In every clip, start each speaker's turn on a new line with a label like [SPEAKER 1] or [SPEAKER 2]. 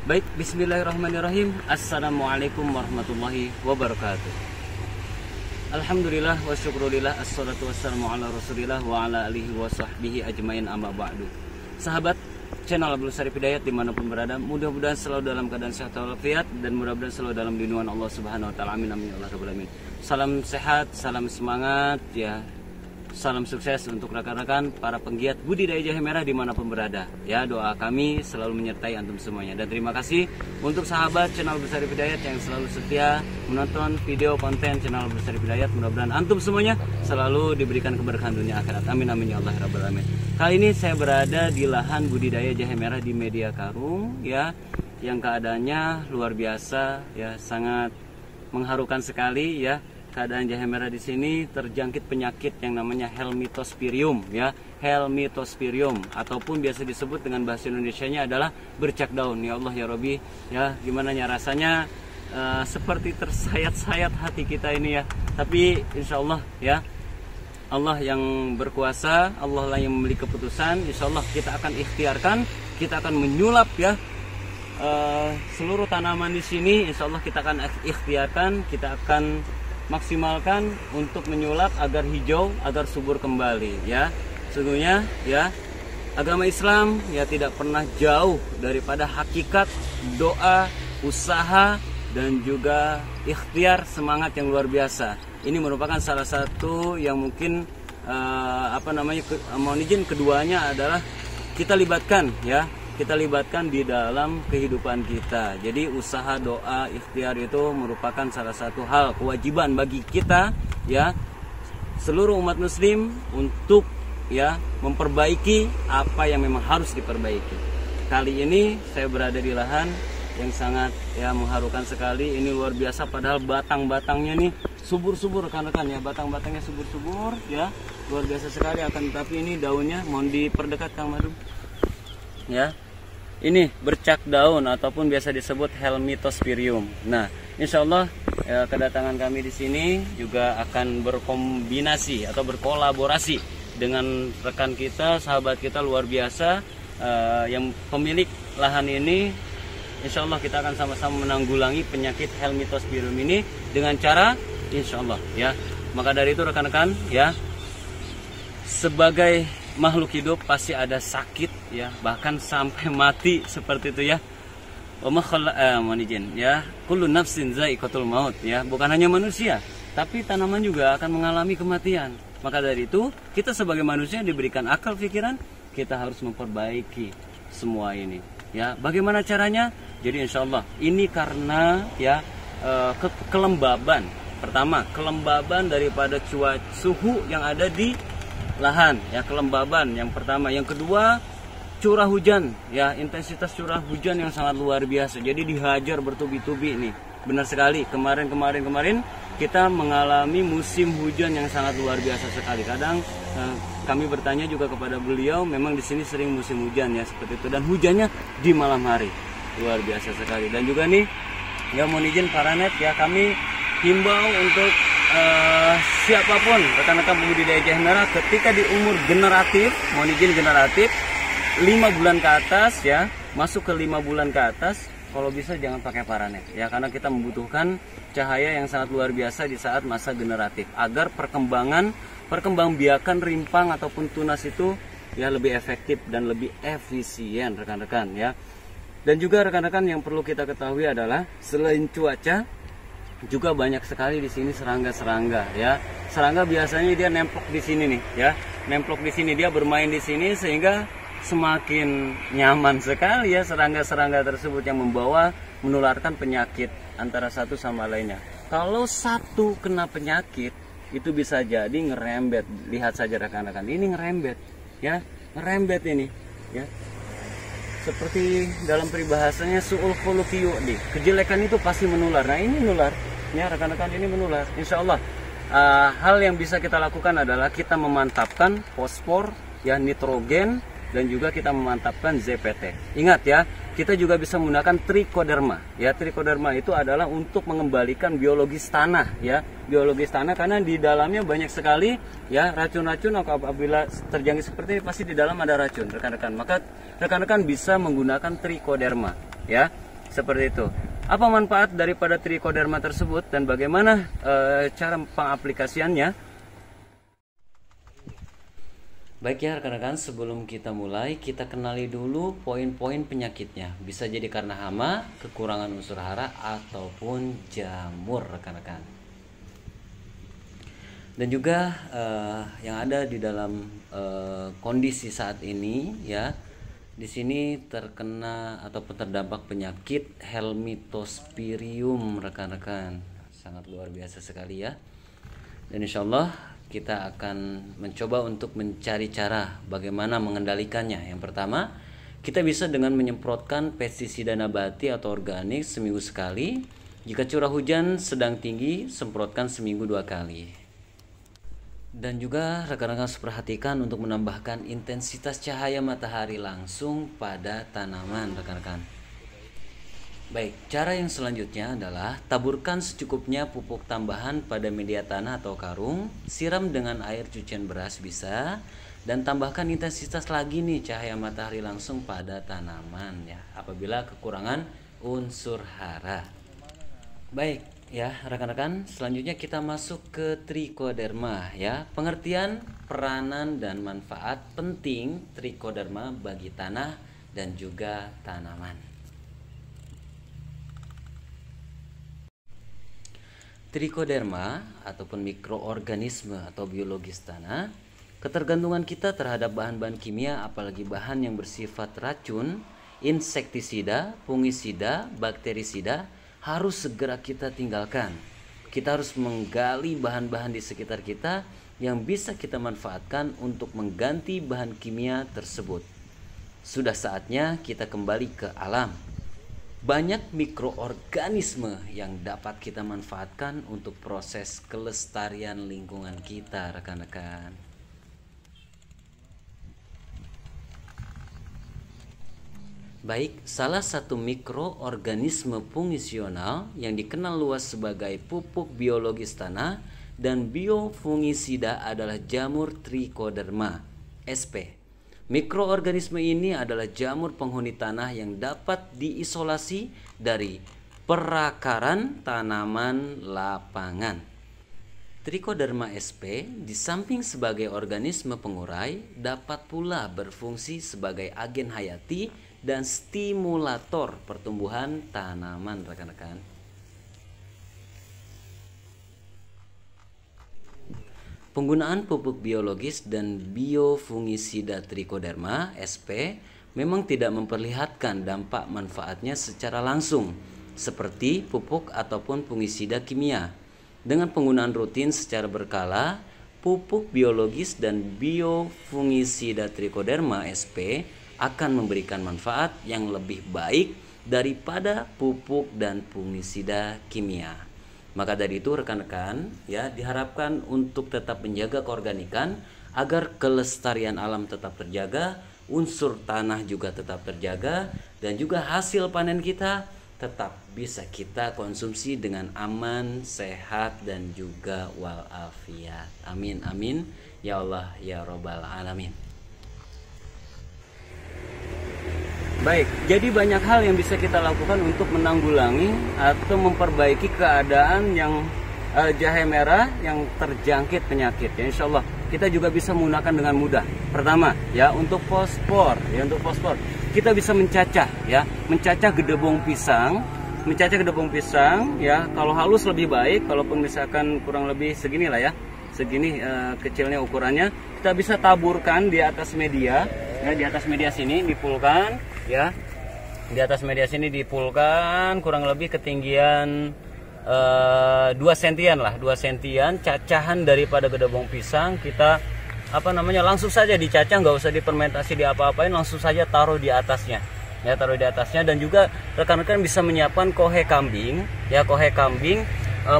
[SPEAKER 1] Baik, bismillahirrahmanirrahim. Assalamualaikum warahmatullahi wabarakatuh. Alhamdulillah wa syukurillah, assalatu wassalamu ala rasulillah wa ala alihi wa sahbihi ajmain, amma ba'du. Sahabat channel Abdul Syarif Hidayat dimanapun berada, mudah-mudahan selalu dalam keadaan sehat walafiat dan mudah-mudahan selalu dalam lindungan Allah Subhanahu wa taala. Amin amin ya Allah rabbal alamin. Salam sehat, salam semangat ya. Salam sukses untuk rekan-rekan para penggiat budidaya jahe merah dimanapun berada. Ya, doa kami selalu menyertai antum semuanya. Dan terima kasih untuk sahabat channel Abdul Syarif Hidayat yang selalu setia menonton video konten channel Abdul Syarif Hidayat. Mudah-mudahan antum semuanya selalu diberikan keberkahan dunia akhirat. Amin amin ya Allah rabbal alamin. Kali ini saya berada di lahan budidaya jahe merah di Media Karung ya, yang keadaannya luar biasa ya, sangat mengharukan sekali ya. Keadaan jahe merah di sini terjangkit penyakit yang namanya Helminthospirium ya, Helminthospirium ataupun biasa disebut dengan bahasa Indonesianya adalah bercak daun. Ya Allah ya Robbi ya, gimana ya rasanya, seperti tersayat-sayat hati kita ini ya. Tapi insya Allah ya, Allah yang berkuasa, Allah lah yang memiliki keputusan. Insya Allah kita akan ikhtiarkan, kita akan menyulap ya seluruh tanaman di sini. Insya Allah kita akan ikhtiarkan, kita akan maksimalkan untuk menyulap agar hijau, agar subur kembali ya. Sesungguhnya ya, agama Islam ya tidak pernah jauh daripada hakikat doa, usaha dan juga ikhtiar semangat yang luar biasa. Ini merupakan salah satu yang mungkin mohon izin, keduanya adalah kita libatkan ya, kita libatkan di dalam kehidupan kita. Jadi usaha, doa, ikhtiar itu merupakan salah satu hal kewajiban bagi kita ya, seluruh umat muslim untuk ya memperbaiki apa yang memang harus diperbaiki. Kali ini saya berada di lahan yang sangat ya mengharukan sekali. Ini luar biasa, padahal batang-batangnya nih subur-subur rekan-rekan ya, batang-batangnya subur-subur ya, luar biasa sekali. Akan tetapi ini daunnya, mohon diperdekat Kang Madu ya, ini bercak daun ataupun biasa disebut Helminthospirium. Nah, insya Allah ya, kedatangan kami di sini juga akan berkombinasi atau berkolaborasi dengan rekan kita, sahabat kita luar biasa yang pemilik lahan ini. Insya Allah kita akan sama-sama menanggulangi penyakit Helminthospirium ini dengan cara insya Allah ya. Maka dari itu rekan-rekan ya, sebagai makhluk hidup pasti ada sakit ya, bahkan sampai mati seperti itu ya. Mohon izin ya, kullu nafsin za'iqatul maut ya, bukan hanya manusia tapi tanaman juga akan mengalami kematian. Maka dari itu kita sebagai manusia diberikan akal pikiran, kita harus memperbaiki semua ini ya. Bagaimana caranya? Jadi insya Allah ini karena ya kelembaban. Pertama, kelembaban daripada suhu yang ada di lahan ya, kelembaban yang pertama. Yang kedua, curah hujan ya, intensitas curah hujan yang sangat luar biasa. Jadi dihajar bertubi-tubi nih. Benar sekali, kemarin kita mengalami musim hujan yang sangat luar biasa sekali. Kadang kami bertanya juga kepada beliau, memang di sini sering musim hujan ya seperti itu, dan hujannya di malam hari. Luar biasa sekali. Dan juga nih ya, mohon izin para net ya, kami himbau untuk siapapun rekan-rekan pembudidaya jahe merah ketika di umur generatif, mohon izin generatif 5 bulan ke atas ya, masuk ke 5 bulan ke atas, kalau bisa jangan pakai paranet ya, karena kita membutuhkan cahaya yang sangat luar biasa di saat masa generatif agar perkembangbiakan rimpang ataupun tunas itu ya lebih efektif dan lebih efisien rekan-rekan ya. Dan juga rekan-rekan yang perlu kita ketahui adalah selain cuaca, juga banyak sekali di sini serangga-serangga ya. Serangga biasanya dia nemplok di sini nih ya, nemplok di sini, dia bermain di sini sehingga semakin nyaman sekali ya serangga-serangga tersebut yang menularkan penyakit antara satu sama lainnya. Kalau satu kena penyakit itu bisa jadi ngerembet. Lihat saja rekan-rekan, ini ngerembet ya, ngerembet ini ya. Seperti dalam peribahasanya su'ul khuluqi yu'di, kejelekan itu pasti menular. Nah ini menular ya rekan-rekan, ini menular. Insya Allah hal yang bisa kita lakukan adalah kita memantapkan fosfor ya, nitrogen, dan juga kita memantapkan ZPT. Ingat ya, kita juga bisa menggunakan trichoderma ya. Trichoderma itu adalah untuk mengembalikan biologis tanah ya, biologis tanah, karena di dalamnya banyak sekali ya racun-racun. Apabila terjangkit seperti ini pasti di dalam ada racun rekan-rekan, maka rekan-rekan bisa menggunakan trichoderma ya. Seperti itu. Apa manfaat daripada trichoderma tersebut dan bagaimana cara pengaplikasiannya? Baik ya rekan-rekan, sebelum kita mulai, kita kenali dulu poin-poin penyakitnya. Bisa jadi karena hama, kekurangan unsur hara, ataupun jamur rekan-rekan. Dan juga yang ada di dalam kondisi saat ini ya, di sini terkena ataupun terdampak penyakit Helminthospirium rekan-rekan. Sangat luar biasa sekali ya. Dan insya Allah kita akan mencoba untuk mencari cara bagaimana mengendalikannya. Yang pertama, kita bisa dengan menyemprotkan pestisida nabati atau organik seminggu sekali. Jika curah hujan sedang tinggi, semprotkan seminggu 2 kali. Dan juga rekan-rekan harus perhatikan untuk menambahkan intensitas cahaya matahari langsung pada tanaman rekan-rekan. Baik, cara yang selanjutnya adalah taburkan secukupnya pupuk tambahan pada media tanah atau karung, siram dengan air cucian beras bisa, dan tambahkan intensitas lagi nih cahaya matahari langsung pada tanaman ya, apabila kekurangan unsur hara. Baik ya rekan-rekan, selanjutnya kita masuk ke trichoderma ya. Pengertian, peranan dan manfaat penting trichoderma bagi tanah dan juga tanaman. Trichoderma ataupun mikroorganisme atau biologis tanah, ketergantungan kita terhadap bahan-bahan kimia apalagi bahan yang bersifat racun, insektisida, fungisida, bakterisida harus segera kita tinggalkan. Kita harus menggali bahan-bahan di sekitar kita yang bisa kita manfaatkan untuk mengganti bahan kimia tersebut. Sudah saatnya kita kembali ke alam. Banyak mikroorganisme yang dapat kita manfaatkan untuk proses kelestarian lingkungan kita, rekan-rekan. Baik, salah satu mikroorganisme fungisional yang dikenal luas sebagai pupuk biologis tanah dan biofungisida adalah jamur Trichoderma sp. Mikroorganisme ini adalah jamur penghuni tanah yang dapat diisolasi dari perakaran tanaman lapangan. Trichoderma sp di samping sebagai organisme pengurai dapat pula berfungsi sebagai agen hayati dan stimulator pertumbuhan tanaman rekan-rekan. Penggunaan pupuk biologis dan biofungisida Trichoderma sp memang tidak memperlihatkan dampak manfaatnya secara langsung seperti pupuk ataupun fungisida kimia. Dengan penggunaan rutin secara berkala, pupuk biologis dan biofungisida Trichoderma sp akan memberikan manfaat yang lebih baik daripada pupuk dan fungisida kimia. Maka dari itu rekan-rekan ya diharapkan untuk tetap menjaga keorganikan agar kelestarian alam tetap terjaga, unsur tanah juga tetap terjaga, dan juga hasil panen kita tetap bisa kita konsumsi dengan aman, sehat, dan juga walafiat. Amin amin ya Allah ya Rabbal alamin. Baik, jadi banyak hal yang bisa kita lakukan untuk menanggulangi atau memperbaiki keadaan yang jahe merah yang terjangkit penyakit. Ya, insya Allah kita juga bisa menggunakan dengan mudah. Pertama, ya untuk fosfor, kita bisa mencacah, ya, mencacah gedebong pisang, ya. Kalau halus lebih baik, kalaupun misalkan kurang lebih segini lah ya, segini kecilnya ukurannya, kita bisa taburkan di atas media. Ya, di atas media sini dipulkan, ya, di atas media sini dipulkan kurang lebih ketinggian 2 sentian lah, 2 sentian cacahan daripada gedebong pisang. Kita langsung saja dicacah, nggak usah difermentasi di apa-apain, langsung saja taruh di atasnya, ya, taruh di atasnya. Dan juga rekan-rekan bisa menyiapkan kohe kambing, ya, kohe kambing,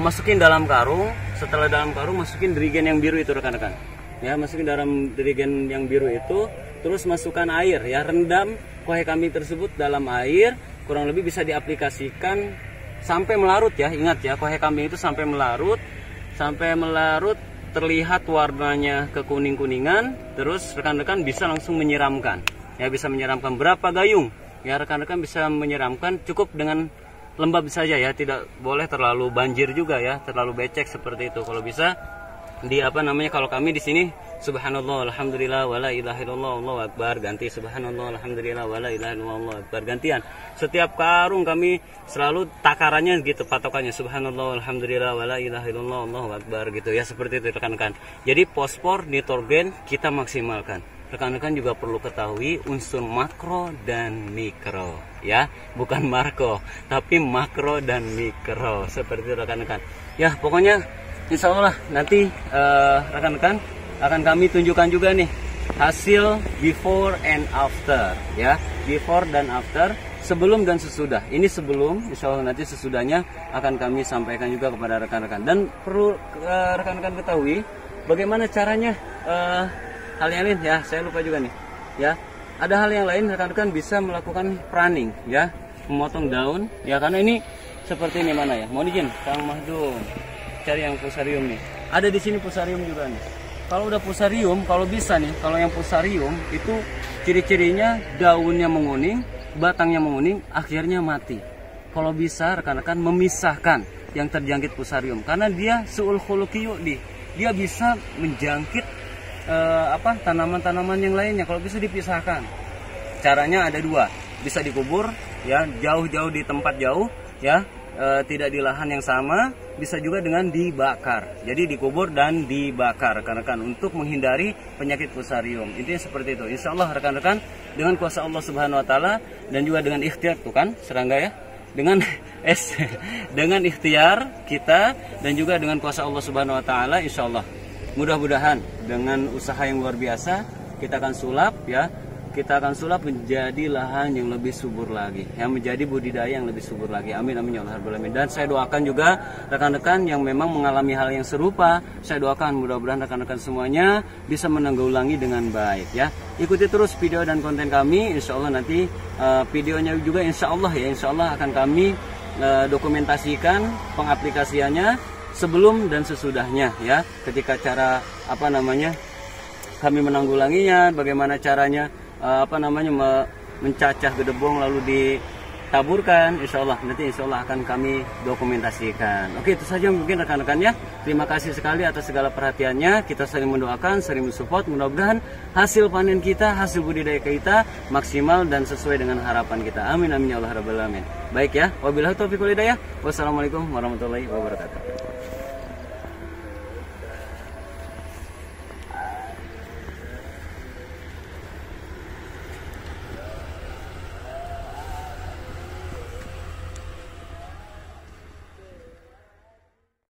[SPEAKER 1] masukin dalam karung. Setelah dalam karung masukin dirigen yang biru itu rekan-rekan, ya, masukin dalam dirigen yang biru itu. Terus masukkan air, ya, rendam kohe kambing tersebut dalam air, kurang lebih bisa diaplikasikan sampai melarut, ya. Ingat ya, kohe kambing itu sampai melarut terlihat warnanya kekuning-kuningan. Terus rekan-rekan bisa langsung menyiramkan, ya, bisa menyiramkan berapa gayung, ya rekan-rekan bisa menyiramkan cukup dengan lembab saja ya, tidak boleh terlalu banjir juga ya, terlalu becek seperti itu. Kalau bisa di apa namanya, kalau kami di sini subhanallah alhamdulillah wala ilaha illallah Allahu akbar, ganti subhanallah alhamdulillah wala ilaha illallah Allahu akbar, gantian. Setiap karung kami selalu takarannya gitu, patokannya subhanallah alhamdulillah wala ilaha illallah Allahu akbar gitu ya, seperti itu rekan-rekan. Jadi fosfor, nitrogen kita maksimalkan. Rekan-rekan juga perlu ketahui unsur makro dan mikro ya, bukan marco tapi makro dan mikro, seperti itu rekan-rekan ya. Pokoknya insya Allah nanti rekan-rekan akan kami tunjukkan juga nih hasil before and after ya, before dan after, sebelum dan sesudah. Ini sebelum, insya Allah nanti sesudahnya akan kami sampaikan juga kepada rekan-rekan. Dan perlu rekan-rekan ketahui bagaimana caranya. Hal yang lain ya, saya lupa juga nih ya, ada hal yang lain rekan-rekan bisa melakukan pruning ya, memotong daun ya, karena ini seperti ini. Mana ya, mohon izin Kang Mahdum cari yang fusarium nih, ada di sini fusarium juga nih. Kalau udah fusarium, kalau bisa nih, kalau yang fusarium itu ciri-cirinya daunnya menguning, batangnya menguning, akhirnya mati. Kalau bisa rekan-rekan memisahkan yang terjangkit fusarium, karena dia suul khuluqiyyu, dia bisa menjangkit tanaman-tanaman yang lainnya. Kalau bisa dipisahkan, caranya ada dua, bisa dikubur ya, jauh-jauh di tempat jauh ya, tidak di lahan yang sama, bisa juga dengan dibakar. Jadi dikubur dan dibakar rekan-rekan untuk menghindari penyakit fusarium. Intinya seperti itu. Insya Allah rekan-rekan dengan kuasa Allah Subhanahu Wa Taala dan juga dengan ikhtiar, tuh kan serangga ya, dengan dengan ikhtiar kita dan juga dengan kuasa Allah Subhanahu Wa Taala, insya Allah mudah-mudahan dengan usaha yang luar biasa kita akan sulap ya, kita akan sulap menjadi lahan yang lebih subur lagi, yang menjadi budidaya yang lebih subur lagi. Amin amin ya Allah rabbal alamin. Dan saya doakan juga rekan-rekan yang memang mengalami hal yang serupa, saya doakan mudah-mudahan rekan-rekan semuanya bisa menanggulangi dengan baik ya. Ikuti terus video dan konten kami, insya Allah nanti videonya juga insya Allah ya, insya Allah akan kami dokumentasikan pengaplikasiannya sebelum dan sesudahnya ya, ketika cara kami menanggulanginya, bagaimana caranya mencacah gedebong lalu ditaburkan, insya Allah nanti insya Allah akan kami dokumentasikan. Oke, itu saja mungkin rekan-rekannya. Terima kasih sekali atas segala perhatiannya. Kita saling mendoakan, saling mensupport. Mudah-mudahan hasil panen kita, hasil budidaya kita maksimal dan sesuai dengan harapan kita. Amin amin ya Allah rabbal alamin. Baik ya, wabillahi taufiq wal hidayah. Wassalamualaikum warahmatullahi wabarakatuh.